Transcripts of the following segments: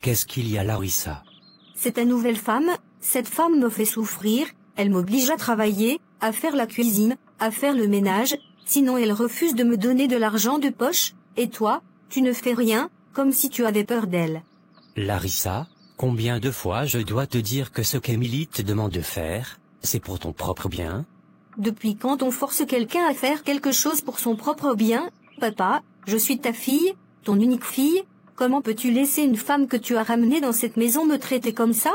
Qu'est-ce qu'il y a, Larissa? C'est ta nouvelle femme, cette femme me fait souffrir, elle m'oblige à travailler, à faire la cuisine, à faire le ménage, sinon elle refuse de me donner de l'argent de poche, et toi, tu ne fais rien, comme si tu avais peur d'elle. Larissa, combien de fois je dois te dire que ce qu'Émilie te demande de faire, c'est pour ton propre bien? Depuis quand on force quelqu'un à faire quelque chose pour son propre bien? Papa, je suis ta fille, ton unique fille, comment peux-tu laisser une femme que tu as ramenée dans cette maison me traiter comme ça?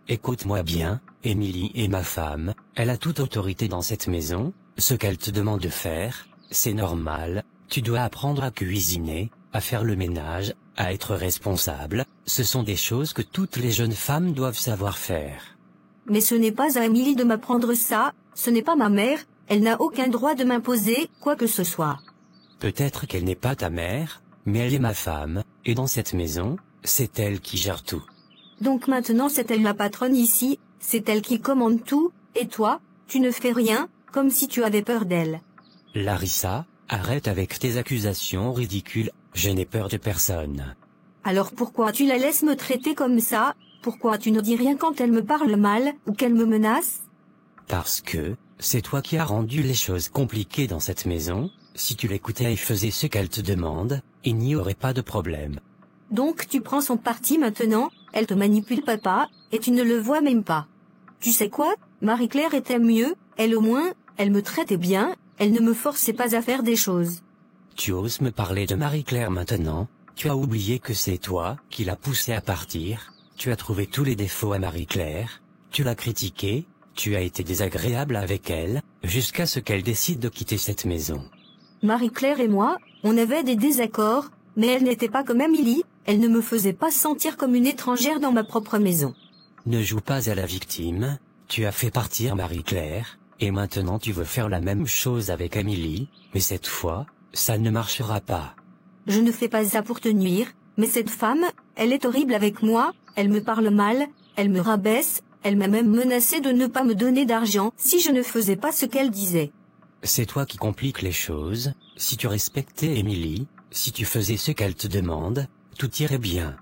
Écoute-moi bien, Émilie est ma femme, elle a toute autorité dans cette maison, ce qu'elle te demande de faire, c'est normal, tu dois apprendre à cuisiner, à faire le ménage, à être responsable, ce sont des choses que toutes les jeunes femmes doivent savoir faire. Mais ce n'est pas à Émilie de m'apprendre ça, ce n'est pas ma mère, elle n'a aucun droit de m'imposer quoi que ce soit. Peut-être qu'elle n'est pas ta mère, mais elle est ma femme, et dans cette maison, c'est elle qui gère tout. Donc maintenant c'est elle la patronne ici, c'est elle qui commande tout, et toi, tu ne fais rien, comme si tu avais peur d'elle. Larissa, arrête avec tes accusations ridicules, je n'ai peur de personne. Alors pourquoi tu la laisses me traiter comme ça? Pourquoi tu ne dis rien quand elle me parle mal, ou qu'elle me menace? Parce que, c'est toi qui as rendu les choses compliquées dans cette maison, si tu l'écoutais et faisais ce qu'elle te demande, il n'y aurait pas de problème. Donc tu prends son parti maintenant, elle te manipule papa, et tu ne le vois même pas. Tu sais quoi, Marie-Claire était mieux, elle au moins, elle me traitait bien, elle ne me forçait pas à faire des choses. Tu oses me parler de Marie-Claire maintenant? Tu as oublié que c'est toi qui l'as poussée à partir, tu as trouvé tous les défauts à Marie-Claire, tu l'as critiquée, tu as été désagréable avec elle, jusqu'à ce qu'elle décide de quitter cette maison. Marie-Claire et moi, on avait des désaccords, mais elle n'était pas comme Émilie, elle ne me faisait pas sentir comme une étrangère dans ma propre maison. Ne joue pas à la victime, tu as fait partir Marie-Claire, et maintenant tu veux faire la même chose avec Émilie, mais cette fois, ça ne marchera pas. Je ne fais pas ça pour te nuire, mais cette femme, elle est horrible avec moi, elle me parle mal, elle me rabaisse, elle m'a même menacé de ne pas me donner d'argent si je ne faisais pas ce qu'elle disait. C'est toi qui compliques les choses, si tu respectais Émilie, si tu faisais ce qu'elle te demande, tout irait bien.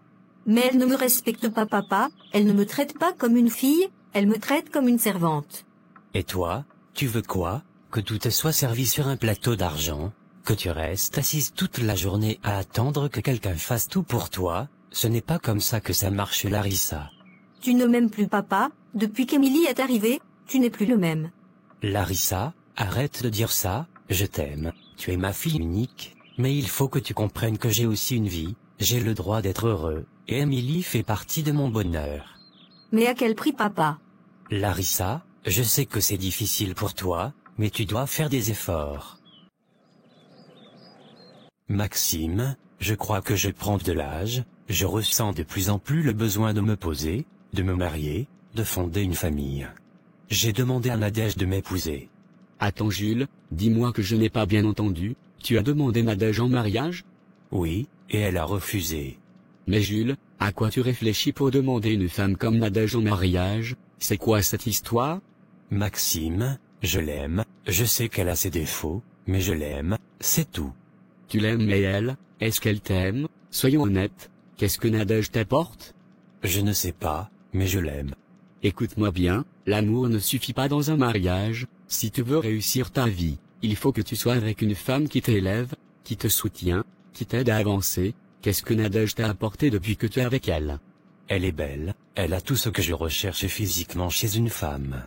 Mais elle ne me respecte pas papa, elle ne me traite pas comme une fille, elle me traite comme une servante. Et toi, tu veux quoi? Que tout te soit servi sur un plateau d'argent? Que tu restes assise toute la journée à attendre que quelqu'un fasse tout pour toi? Ce n'est pas comme ça que ça marche, Larissa. Tu ne m'aimes plus papa, depuis qu'Émilie est arrivée, tu n'es plus le même. Larissa, arrête de dire ça, je t'aime, tu es ma fille unique, mais il faut que tu comprennes que j'ai aussi une vie, j'ai le droit d'être heureux, et Émilie fait partie de mon bonheur. Mais à quel prix papa? Larissa, je sais que c'est difficile pour toi, mais tu dois faire des efforts. Maxime, je crois que je prends de l'âge, je ressens de plus en plus le besoin de me poser, de me marier, de fonder une famille. J'ai demandé à Nadège de m'épouser. Attends Jules, dis-moi que je n'ai pas bien entendu, tu as demandé Nadège en mariage? Oui, et elle a refusé. Mais Jules, à quoi tu réfléchis pour demander une femme comme Nadège en mariage? C'est quoi cette histoire? Maxime, je l'aime, je sais qu'elle a ses défauts, mais je l'aime, c'est tout. Tu l'aimes mais elle, est-ce qu'elle t'aime? Soyons honnêtes, qu'est-ce que Nadège t'apporte? Je ne sais pas, mais je l'aime. Écoute-moi bien, l'amour ne suffit pas dans un mariage, si tu veux réussir ta vie, il faut que tu sois avec une femme qui t'élève, qui te soutient, qui t'aide à avancer. Qu'est-ce que Nadège t'a apporté depuis que tu es avec elle? Elle est belle, elle a tout ce que je recherche physiquement chez une femme.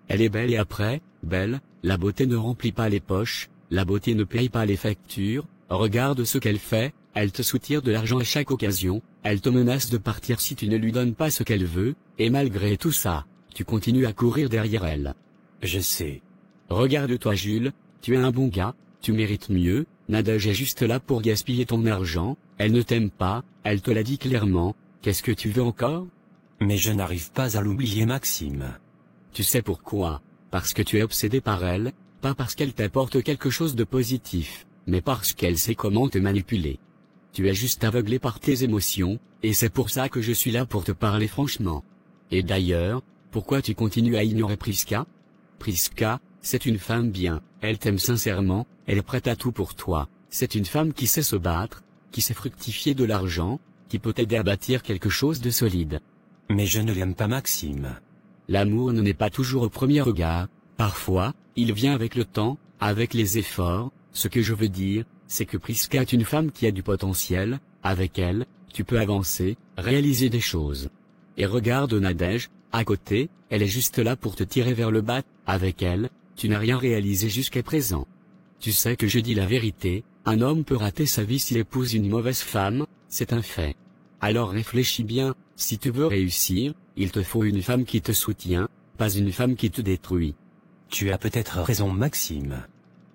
Elle est belle et après, belle, la beauté ne remplit pas les poches, la beauté ne paye pas les factures, regarde ce qu'elle fait, elle te soutire de l'argent à chaque occasion, elle te menace de partir si tu ne lui donnes pas ce qu'elle veut, et malgré tout ça, tu continues à courir derrière elle. Je sais. Regarde-toi Jules, tu es un bon gars, tu mérites mieux, Nadège est juste là pour gaspiller ton argent, elle ne t'aime pas, elle te l'a dit clairement, qu'est-ce que tu veux encore? Mais je n'arrive pas à l'oublier Maxime. Tu sais pourquoi? Parce que tu es obsédé par elle, pas parce qu'elle t'apporte quelque chose de positif, mais parce qu'elle sait comment te manipuler. Tu es juste aveuglé par tes émotions, et c'est pour ça que je suis là pour te parler franchement. Et d'ailleurs, pourquoi tu continues à ignorer Priska? Priska, c'est une femme bien, elle t'aime sincèrement, elle est prête à tout pour toi, c'est une femme qui sait se battre, qui sait fructifier de l'argent, qui peut t'aider à bâtir quelque chose de solide. Mais je ne l'aime pas Maxime. L'amour ne naît pas toujours au premier regard, parfois, il vient avec le temps, avec les efforts. Ce que je veux dire, c'est que Priska est une femme qui a du potentiel, avec elle, tu peux avancer, réaliser des choses. Et regarde Nadège, à côté, elle est juste là pour te tirer vers le bas, avec elle, tu n'as rien réalisé jusqu'à présent. Tu sais que je dis la vérité, un homme peut rater sa vie s'il épouse une mauvaise femme, c'est un fait. Alors réfléchis bien, si tu veux réussir, il te faut une femme qui te soutient, pas une femme qui te détruit. Tu as peut-être raison Maxime.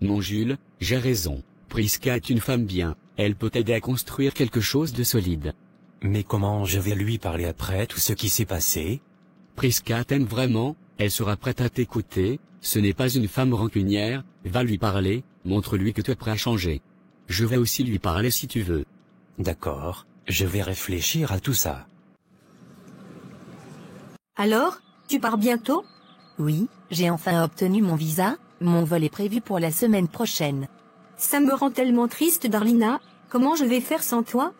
Non Jules, j'ai raison. Priska est une femme bien, elle peut t'aider à construire quelque chose de solide. Mais comment je vais lui parler après tout ce qui s'est passé? Priska t'aime vraiment, elle sera prête à t'écouter, ce n'est pas une femme rancunière, va lui parler, montre-lui que tu es prêt à changer. Je vais aussi lui parler si tu veux. D'accord, je vais réfléchir à tout ça. Alors, tu pars bientôt? Oui, j'ai enfin obtenu mon visa, mon vol est prévu pour la semaine prochaine. Ça me rend tellement triste, Darlina. Comment je vais faire sans toi?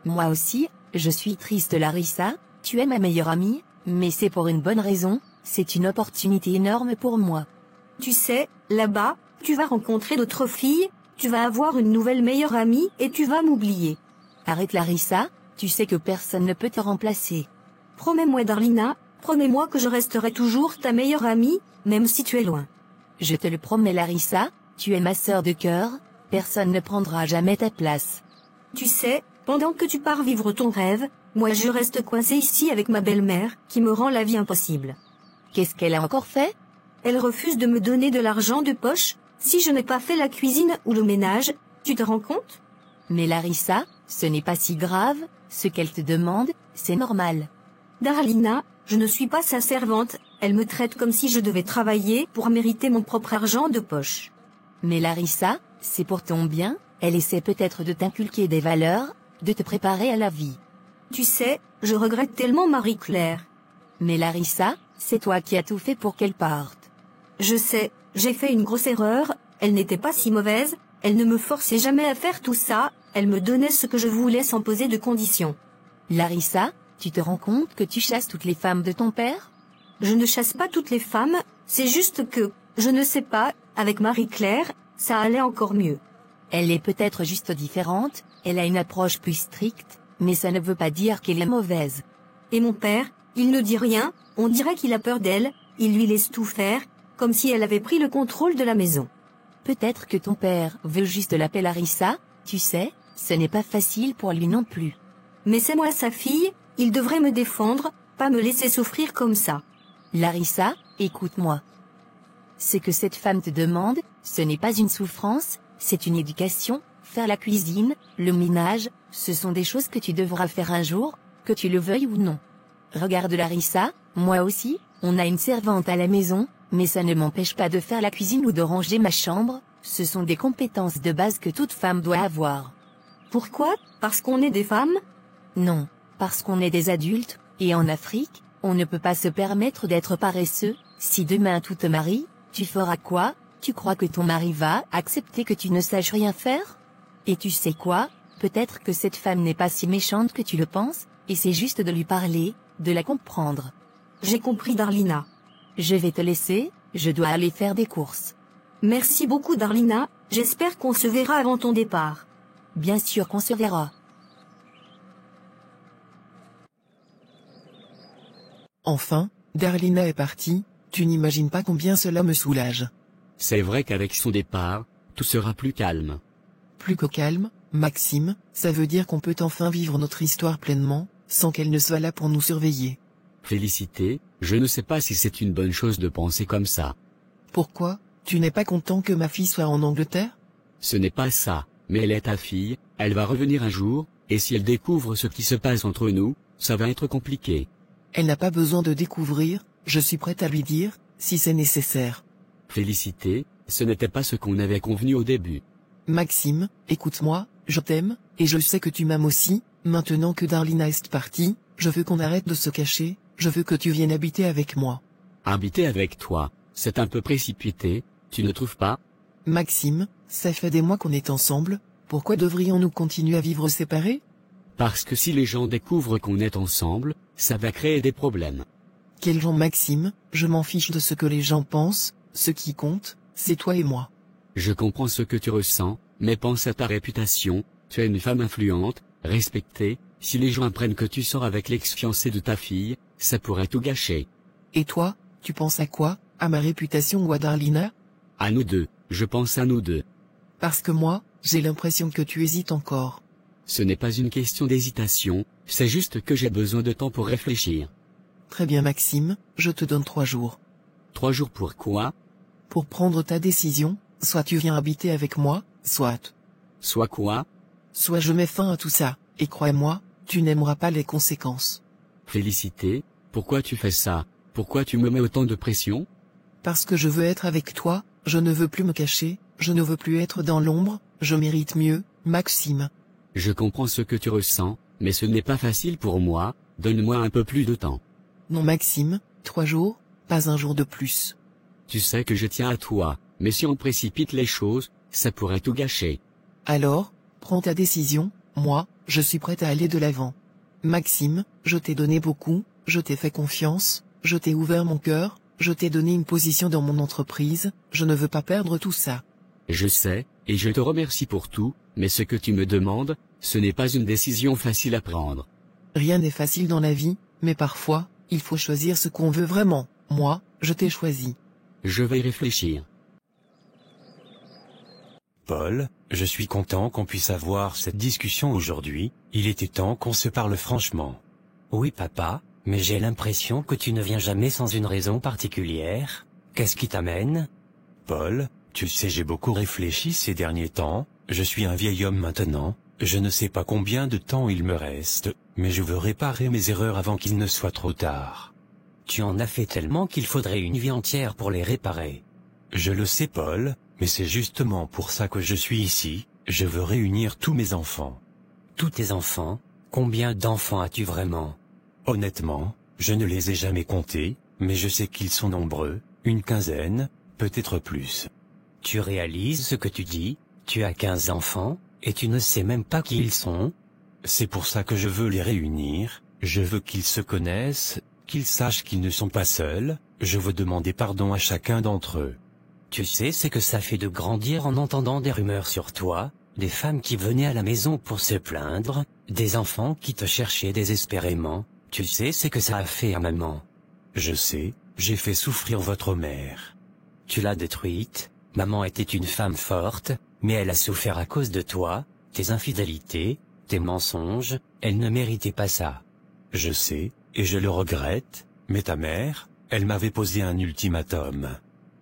Moi aussi, je suis triste Larissa, tu es ma meilleure amie, mais c'est pour une bonne raison, c'est une opportunité énorme pour moi. Tu sais, là-bas, tu vas rencontrer d'autres filles, tu vas avoir une nouvelle meilleure amie et tu vas m'oublier. Arrête Larissa, tu sais que personne ne peut te remplacer. Promets-moi Darlina, promets-moi que je resterai toujours ta meilleure amie, même si tu es loin. Je te le promets Larissa, tu es ma sœur de cœur, personne ne prendra jamais ta place. Tu sais, pendant que tu pars vivre ton rêve, moi je reste coincée ici avec ma belle-mère, qui me rend la vie impossible. Qu'est-ce qu'elle a encore fait? Elle refuse de me donner de l'argent de poche, si je n'ai pas fait la cuisine ou le ménage, tu te rends compte? Mais Larissa, ce n'est pas si grave, ce qu'elle te demande, c'est normal. Darlina, je ne suis pas sa servante, elle me traite comme si je devais travailler pour mériter mon propre argent de poche. Mais Larissa, c'est pour ton bien, elle essaie peut-être de t'inculquer des valeurs, de te préparer à la vie. Tu sais, je regrette tellement Marie-Claire. Mais Larissa, c'est toi qui as tout fait pour qu'elle parte. Je sais, j'ai fait une grosse erreur, elle n'était pas si mauvaise, elle ne me forçait jamais à faire tout ça, elle me donnait ce que je voulais sans poser de conditions. Larissa, tu te rends compte que tu chasses toutes les femmes de ton père? Je ne chasse pas toutes les femmes, c'est juste que, je ne sais pas, avec Marie-Claire, ça allait encore mieux. Elle est peut-être juste différente, elle a une approche plus stricte, mais ça ne veut pas dire qu'elle est mauvaise. Et mon père, il ne dit rien, on dirait qu'il a peur d'elle, il lui laisse tout faire, comme si elle avait pris le contrôle de la maison. Peut-être que ton père veut juste l'appeler Larissa, tu sais, ce n'est pas facile pour lui non plus. Mais c'est moi sa fille, il devrait me défendre, pas me laisser souffrir comme ça. Larissa, écoute-moi. Ce que cette femme te demande, ce n'est pas une souffrance, c'est une éducation, faire la cuisine, le ménage, ce sont des choses que tu devras faire un jour, que tu le veuilles ou non. Regarde Larissa, moi aussi, on a une servante à la maison, mais ça ne m'empêche pas de faire la cuisine ou de ranger ma chambre, ce sont des compétences de base que toute femme doit avoir. Pourquoi? Parce qu'on est des femmes? Non, parce qu'on est des adultes, et en Afrique, on ne peut pas se permettre d'être paresseux. Si demain tout te marie, tu feras quoi? Tu crois que ton mari va accepter que tu ne saches rien faire? Et tu sais quoi? Peut-être que cette femme n'est pas si méchante que tu le penses, et c'est juste de lui parler, de la comprendre. J'ai compris Darlina. Je vais te laisser, je dois aller faire des courses. Merci beaucoup Darlina, j'espère qu'on se verra avant ton départ. Bien sûr qu'on se verra. Enfin, Darlina est partie, tu n'imagines pas combien cela me soulage. C'est vrai qu'avec son départ, tout sera plus calme. Plus que calme, Maxime, ça veut dire qu'on peut enfin vivre notre histoire pleinement, sans qu'elle ne soit là pour nous surveiller. Félicité, je ne sais pas si c'est une bonne chose de penser comme ça. Pourquoi? Tu n'es pas content que ma fille soit en Angleterre? Ce n'est pas ça, mais elle est ta fille, elle va revenir un jour, et si elle découvre ce qui se passe entre nous, ça va être compliqué. Elle n'a pas besoin de découvrir, je suis prête à lui dire, si c'est nécessaire. Félicité, ce n'était pas ce qu'on avait convenu au début. Maxime, écoute-moi, je t'aime, et je sais que tu m'aimes aussi, maintenant que Darlina est partie, je veux qu'on arrête de se cacher, je veux que tu viennes habiter avec moi. Habiter avec toi, c'est un peu précipité, tu ne trouves pas? Maxime, ça fait des mois qu'on est ensemble, pourquoi devrions-nous continuer à vivre séparés? Parce que si les gens découvrent qu'on est ensemble, ça va créer des problèmes. Quel gens Maxime, je m'en fiche de ce que les gens pensent, ce qui compte, c'est toi et moi. Je comprends ce que tu ressens, mais pense à ta réputation, tu es une femme influente, respectée, si les gens apprennent que tu sors avec l'ex-fiancé de ta fille, ça pourrait tout gâcher. Et toi, tu penses à quoi, à ma réputation ou à Darlina? À nous deux, je pense à nous deux. Parce que moi, j'ai l'impression que tu hésites encore. Ce n'est pas une question d'hésitation, c'est juste que j'ai besoin de temps pour réfléchir. Très bien Maxime, je te donne 3 jours. 3 jours pour quoi? Pour prendre ta décision, soit tu viens habiter avec moi, soit... Soit quoi? Soit je mets fin à tout ça, et crois-moi, tu n'aimeras pas les conséquences. Félicité, pourquoi tu fais ça? Pourquoi tu me mets autant de pression? Parce que je veux être avec toi, je ne veux plus me cacher, je ne veux plus être dans l'ombre, je mérite mieux, Maxime. Je comprends ce que tu ressens, mais ce n'est pas facile pour moi, donne-moi un peu plus de temps. Non Maxime, 3 jours, pas un jour de plus. Tu sais que je tiens à toi, mais si on précipite les choses, ça pourrait tout gâcher. Alors, prends ta décision, moi, je suis prête à aller de l'avant. Maxime, je t'ai donné beaucoup, je t'ai fait confiance, je t'ai ouvert mon cœur, je t'ai donné une position dans mon entreprise, je ne veux pas perdre tout ça. Je sais, et je te remercie pour tout, mais ce que tu me demandes, ce n'est pas une décision facile à prendre. Rien n'est facile dans la vie, mais parfois, il faut choisir ce qu'on veut vraiment. Moi, je t'ai choisi. Je vais y réfléchir. Paul, je suis content qu'on puisse avoir cette discussion aujourd'hui, il était temps qu'on se parle franchement. Oui papa, mais j'ai l'impression que tu ne viens jamais sans une raison particulière. Qu'est-ce qui t'amène? Paul, tu sais j'ai beaucoup réfléchi ces derniers temps, je suis un vieil homme maintenant, je ne sais pas combien de temps il me reste, mais je veux réparer mes erreurs avant qu'il ne soit trop tard. Tu en as fait tellement qu'il faudrait une vie entière pour les réparer. Je le sais Paul, mais c'est justement pour ça que je suis ici, je veux réunir tous mes enfants. Tous tes enfants? Combien d'enfants as-tu vraiment? Honnêtement, je ne les ai jamais comptés, mais je sais qu'ils sont nombreux, une quinzaine, peut-être plus. Tu réalises ce que tu dis? Tu as 15 enfants, et tu ne sais même pas qui ils sont? C'est pour ça que je veux les réunir, je veux qu'ils se connaissent, qu'ils sachent qu'ils ne sont pas seuls, je veux demander pardon à chacun d'entre eux. Tu sais ce que ça fait de grandir en entendant des rumeurs sur toi, des femmes qui venaient à la maison pour se plaindre, des enfants qui te cherchaient désespérément, tu sais ce que ça a fait à maman. Je sais, j'ai fait souffrir votre mère. Tu l'as détruite, maman était une femme forte, mais elle a souffert à cause de toi, tes infidélités, tes mensonges, elle ne méritait pas ça. Je sais, et je le regrette, mais ta mère, elle m'avait posé un ultimatum.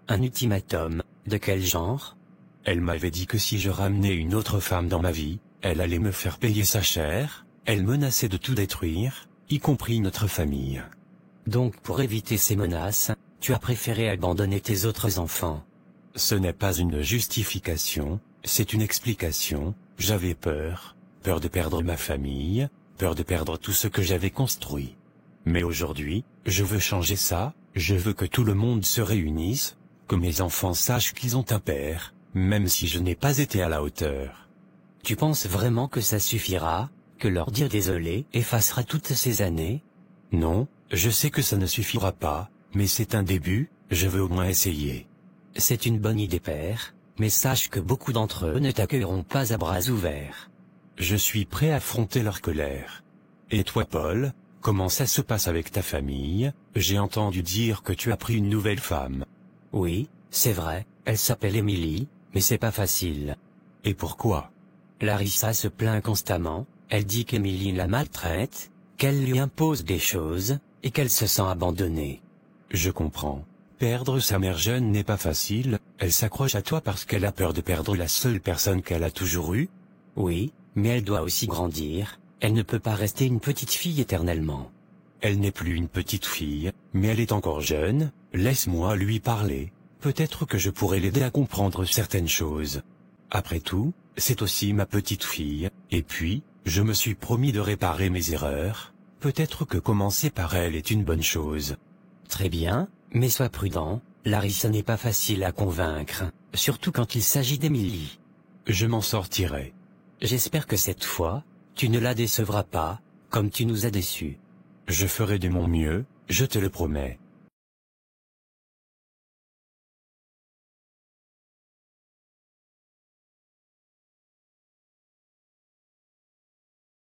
Un ultimatum, de quel genre? Elle m'avait dit que si je ramenais une autre femme dans ma vie, elle allait me faire payer sa chair, elle menaçait de tout détruire, y compris notre famille. Donc pour éviter ces menaces, tu as préféré abandonner tes autres enfants. Ce n'est pas une justification, c'est une explication, j'avais peur, peur de perdre ma famille, peur de perdre tout ce que j'avais construit. Mais aujourd'hui, je veux changer ça, je veux que tout le monde se réunisse, que mes enfants sachent qu'ils ont un père, même si je n'ai pas été à la hauteur. Tu penses vraiment que ça suffira, que leur dire désolé effacera toutes ces années? Non, je sais que ça ne suffira pas, mais c'est un début, je veux au moins essayer. C'est une bonne idée père, mais sache que beaucoup d'entre eux ne t'accueilleront pas à bras ouverts. Je suis prêt à affronter leur colère. Et toi Paul, comment ça se passe avec ta famille? J'ai entendu dire que tu as pris une nouvelle femme. Oui, c'est vrai, elle s'appelle Émilie, mais c'est pas facile. Et pourquoi? Larissa se plaint constamment, elle dit qu'Émilie la maltraite, qu'elle lui impose des choses, et qu'elle se sent abandonnée. Je comprends. Perdre sa mère jeune n'est pas facile, elle s'accroche à toi parce qu'elle a peur de perdre la seule personne qu'elle a toujours eue? Oui, mais elle doit aussi grandir, elle ne peut pas rester une petite fille éternellement. Elle n'est plus une petite fille, mais elle est encore jeune, laisse-moi lui parler, peut-être que je pourrai l'aider à comprendre certaines choses. Après tout, c'est aussi ma petite fille, et puis, je me suis promis de réparer mes erreurs, peut-être que commencer par elle est une bonne chose. Très bien, mais sois prudent, Larissa n'est pas facile à convaincre, surtout quand il s'agit d'Émilie. Je m'en sortirai. J'espère que cette fois, tu ne la décevras pas, comme tu nous as déçus. Je ferai de mon mieux, je te le promets.